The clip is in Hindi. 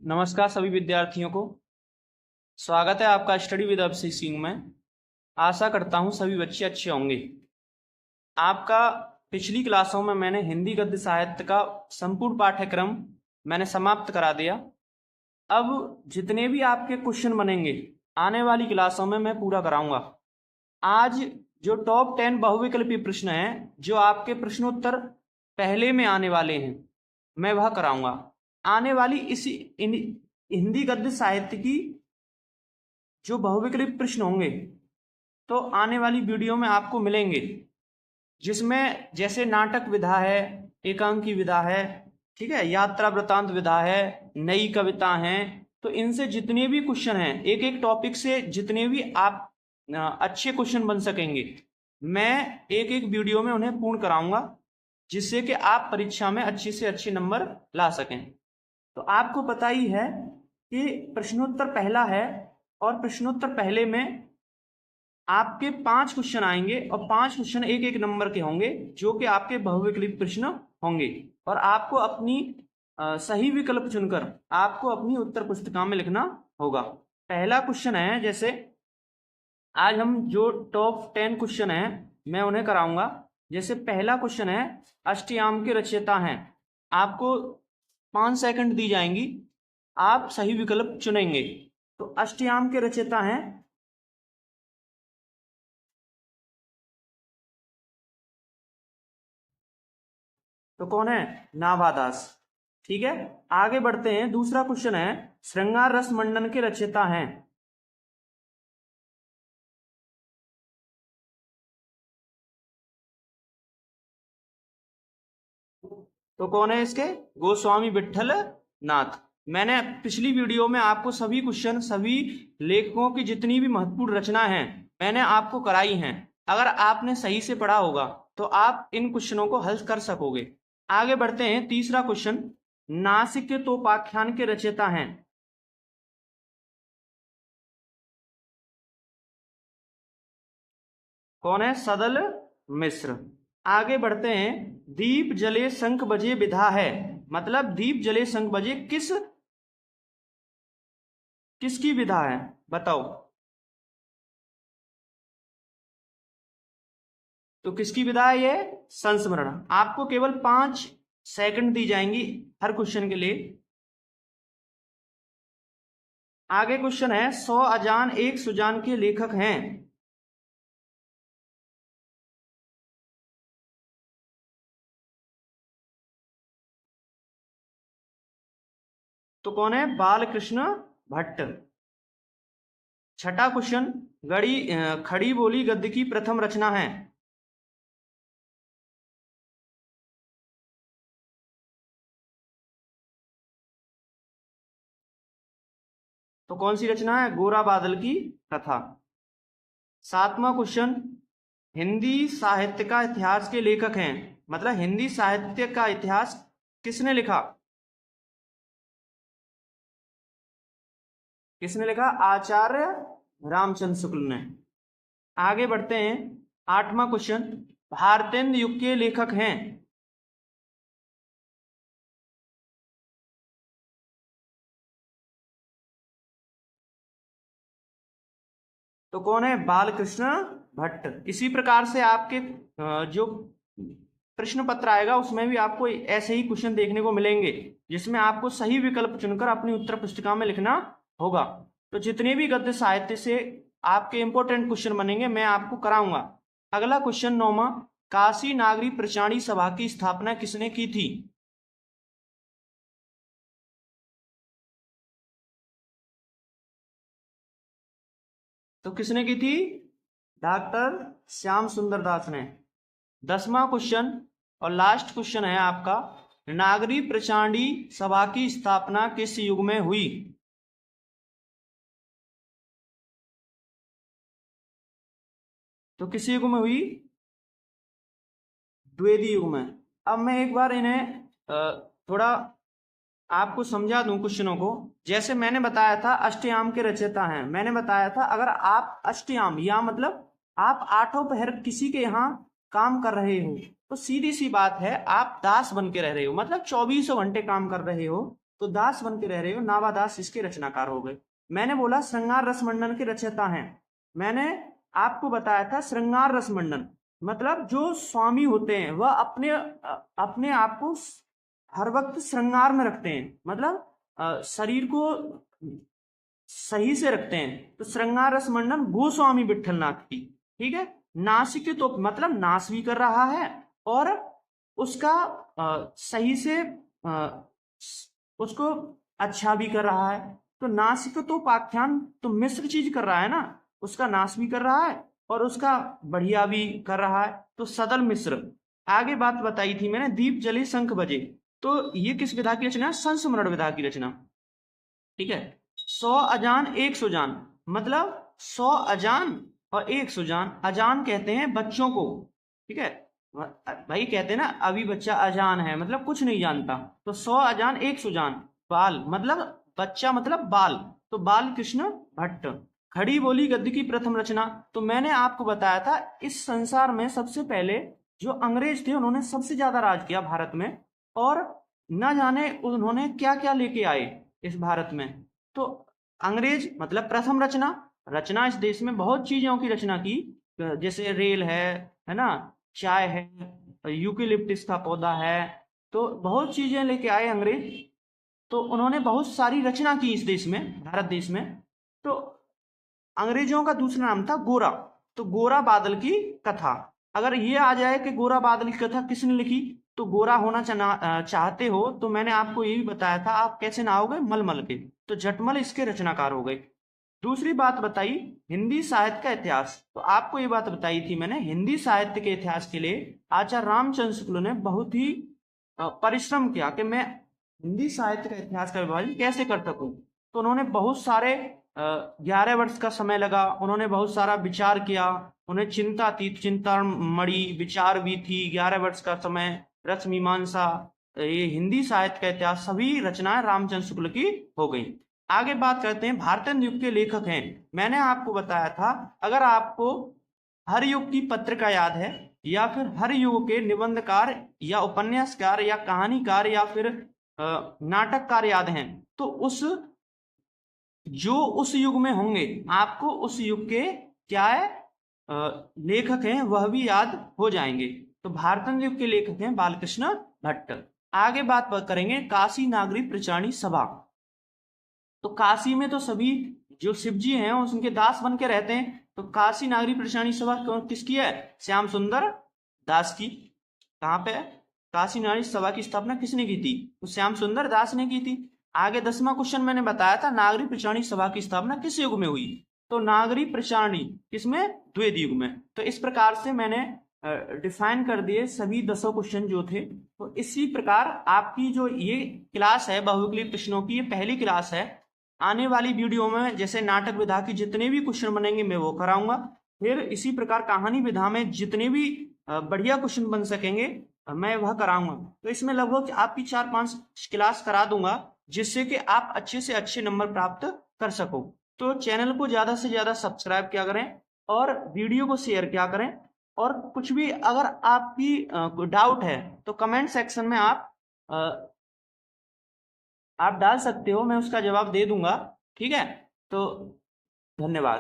नमस्कार सभी विद्यार्थियों को। स्वागत है आपका स्टडी विद अभिषेक सिंह में। आशा करता हूं सभी बच्चे अच्छे होंगे। आपका पिछली क्लासों में मैंने हिंदी गद्य साहित्य का संपूर्ण पाठ्यक्रम मैंने समाप्त करा दिया। अब जितने भी आपके क्वेश्चन बनेंगे आने वाली क्लासों में मैं पूरा कराऊंगा। आज जो टॉप 10 बहुविकल्पी प्रश्न हैं, जो आपके प्रश्नोत्तर पहले में आने वाले हैं, मैं वह कराऊंगा। आने वाली इसी हिंदी गद्य साहित्य की जो बहुविकल्पी प्रश्न होंगे तो आने वाली वीडियो में आपको मिलेंगे, जिसमें जैसे नाटक विधा है, एकांकी विधा है, ठीक है, यात्रा वृतांत विधा है, नई कविता हैं। तो इनसे जितने भी क्वेश्चन हैं, एक एक टॉपिक से जितने भी आप अच्छे क्वेश्चन बन सकेंगे, मैं एक एक वीडियो में उन्हें पूर्ण कराऊंगा, जिससे कि आप परीक्षा में अच्छे से अच्छे नंबर ला सकें। तो आपको पता ही है कि प्रश्नोत्तर पहला है और प्रश्नोत्तर पहले में आपके 5 क्वेश्चन आएंगे और 5 क्वेश्चन एक एक नंबर के होंगे, जो कि आपके बहुविकल्पी प्रश्न होंगे। और आपको अपनी सही विकल्प चुनकर आपको अपनी उत्तर पुस्तिका में लिखना होगा। पहला क्वेश्चन है, जैसे आज हम जो टॉप 10 क्वेश्चन हैं मैं उन्हें कराऊंगा। जैसे पहला क्वेश्चन है, अष्टयाम के रचयिता हैं। आपको 5 सेकंड दी जाएंगी, आप सही विकल्प चुनेंगे। तो अष्टयाम के रचयिता हैं, तो कौन है? नाभादास। ठीक है, आगे बढ़ते हैं। दूसरा क्वेश्चन है, श्रृंगार रस मंडन के रचयिता हैं। तो कौन है इसके? गोस्वामी विट्ठल नाथ। मैंने पिछली वीडियो में आपको सभी क्वेश्चन, सभी लेखकों की जितनी भी महत्वपूर्ण रचना है मैंने आपको कराई हैं। अगर आपने सही से पढ़ा होगा तो आप इन क्वेश्चनों को हल कर सकोगे। आगे बढ़ते हैं। तीसरा क्वेश्चन, नासिक के तोपाख्यान के रचयिता हैं। कौन है? सदल मिश्र। आगे बढ़ते हैं। दीप जले शंख बजे विधा है, मतलब दीप जले शंख बजे किसकी विधा है? बताओ। तो किसकी विधा है ये? संस्मरण। आपको केवल 5 सेकंड दी जाएंगी हर क्वेश्चन के लिए। आगे क्वेश्चन है, 100 अजान एक सुजान के लेखक हैं। तो कौन है? बालकृष्ण भट्ट। छठा क्वेश्चन, खड़ी बोली गद्य की प्रथम रचना है। तो कौन सी रचना है? गोरा बादल की कथा। सातवां क्वेश्चन, हिंदी साहित्य का इतिहास के लेखक हैं, मतलब हिंदी साहित्य का इतिहास किसने लिखा? किसने लिखा? आचार्य रामचंद्र शुक्ल ने। आगे बढ़ते हैं। आठवां क्वेश्चन, भारतेंदु युग के लेखक हैं। तो कौन है? बालकृष्ण भट्ट। इसी प्रकार से आपके जो प्रश्न पत्र आएगा उसमें भी आपको ऐसे ही क्वेश्चन देखने को मिलेंगे, जिसमें आपको सही विकल्प चुनकर अपनी उत्तर पुस्तिका में लिखना होगा। तो जितने भी गद्य साहित्य से आपके इंपॉर्टेंट क्वेश्चन बनेंगे मैं आपको कराऊंगा। अगला क्वेश्चन 9वां, काशी नागरी प्रचारणी सभा की स्थापना किसने की थी? तो किसने की थी? डॉक्टर श्याम सुंदर दास ने। 10वां क्वेश्चन और लास्ट क्वेश्चन है आपका, नागरी प्रचारणी सभा की स्थापना किस युग में हुई? तो किस युग में हुई? द्विवेदी युग में। अब मैं एक बार इन्हें थोड़ा आपको समझा दूं क्वेश्चनों को। जैसे मैंने बताया था अष्टयाम के रचयिता हैं, मैंने बताया था अगर आप अष्टयाम, या मतलब आप 8 पहर किसी के यहाँ काम कर रहे हो, तो सीधी सी बात है आप दास बन के रह रहे हो, मतलब 24 घंटे काम कर रहे हो, तो दास बन के रह रहे हो, नावा दास इसके रचनाकार हो गए। मैंने बोला श्रृंगार रस मंडन के रचयिता हैं, मैंने आपको बताया था श्रृंगार रस मंडन मतलब जो स्वामी होते हैं वह अपने आप को हर वक्त श्रृंगार में रखते हैं, मतलब शरीर को सही से रखते हैं। तो श्रृंगार रस मंडन गोस्वामी विट्ठलनाथ की, ठीक है। नासिक तो मतलब नाश भी कर रहा है और उसका सही से उसको अच्छा भी कर रहा है। तो नासिक तो पाख्यान तो मिश्र चीज कर रहा है ना, उसका नाश भी कर रहा है और उसका बढ़िया भी कर रहा है। तो सदल मिश्र। आगे बात बताई थी मैंने, दीप जले शंख बजे, तो ये किस विधा की रचना है? संस्मरण विधा की रचना, ठीक है। 100 अजान 1 सुजान, मतलब 100 अजान और 1 सुजान। अजान कहते हैं बच्चों को, ठीक है। भाई कहते हैं ना अभी बच्चा अजान है, मतलब कुछ नहीं जानता। तो 100 अजान 1 सुजान। बाल मतलब बच्चा मतलब बाल, तो बाल कृष्ण भट्ट। खड़ी बोली गद्य की प्रथम रचना, तो मैंने आपको बताया था इस संसार में सबसे पहले जो अंग्रेज थे उन्होंने सबसे ज्यादा राज किया भारत में, और न जाने उन्होंने क्या क्या लेके आए इस भारत में। तो अंग्रेज मतलब प्रथम रचना इस देश में बहुत चीजों की रचना की, जैसे रेल है ना, चाय है, यूकेलिप्टिस का पौधा है, तो बहुत चीजें लेके आए अंग्रेज। तो उन्होंने बहुत सारी रचना की इस देश में, भारत देश में। तो अंग्रेजों का दूसरा नाम था गोरा, तो गोरा बादल की कथा। अगर ये आ जाए कि गोरा बादल की कथा किसने लिखी, तो गोरा होना चाहते हो तो मैंने आपको ये भी बताया था आप कैसे नहाओगे, मलमल के, तो जटमल इसके रचनाकार हो गए। दूसरी बात बताई हिंदी साहित्य का इतिहास, तो आपको ये बात बताई थी मैंने, हिंदी साहित्य के इतिहास के लिए आचार्य रामचंद्र शुक्ल ने बहुत ही परिश्रम किया कि मैं हिंदी साहित्य का इतिहास का विभाजन कैसे कर सकूं। तो उन्होंने बहुत सारे 11 वर्ष का समय लगा, उन्होंने बहुत सारा विचार किया, उन्हें चिंता थी, चिंता मड़ी, विचार भी थी, 11 वर्ष का समय, रस मीमांसा, ये हिंदी साहित्य का इतिहास, सभी रचनाएं रामचंद्र शुक्ल की हो गई। आगे बात करते हैं भारतेंदु युग के लेखक हैं। मैंने आपको बताया था अगर आपको हर युग की पत्रिका याद है या फिर हर युग के निबंधकार या उपन्यासकार या कहानीकार या फिर नाटककार याद हैं, तो उस युग में होंगे आपको उस युग के क्या है लेखक हैं वह भी याद हो जाएंगे। तो भारतेंदु युग के लेखक हैं बालकृष्ण भट्ट। आगे बात करेंगे काशी नागरी प्रचारणी सभा। तो काशी में तो सभी जो शिव जी हैं उनके दास बन के रहते हैं, तो काशी नागरी प्रचारणी सभा किसकी है? श्याम सुंदर दास की। कहाँ पे? काशी नागरी सभा की स्थापना किसने की थी? तो श्याम सुंदर दास ने की थी। आगे 10वां क्वेश्चन मैंने बताया था नागरी प्रचारणी सभा की स्थापना किस युग में हुई? तो नागरी प्रचारणी किसमें? द्वैत युग में। तो इस प्रकार से मैंने डिफाइन कर दिए सभी 10 क्वेश्चन जो थे। तो इसी प्रकार आपकी जो ये क्लास है बहुविकल्पीय प्रश्नों की, ये पहली क्लास है। आने वाली वीडियो में जैसे नाटक विधा की जितने भी क्वेश्चन बनेंगे मैं वो कराऊंगा, फिर इसी प्रकार कहानी विधा में जितने भी बढ़िया क्वेश्चन बन सकेंगे मैं वह कराऊंगा। तो इसमें लगभग आपकी 4-5 क्लास करा दूंगा जिससे कि आप अच्छे से अच्छे नंबर प्राप्त कर सको। तो चैनल को ज्यादा से ज्यादा सब्सक्राइब किया करें और वीडियो को शेयर किया करें, और कुछ भी अगर आपकी डाउट है तो कमेंट सेक्शन में आप डाल सकते हो, मैं उसका जवाब दे दूंगा, ठीक है। तो धन्यवाद।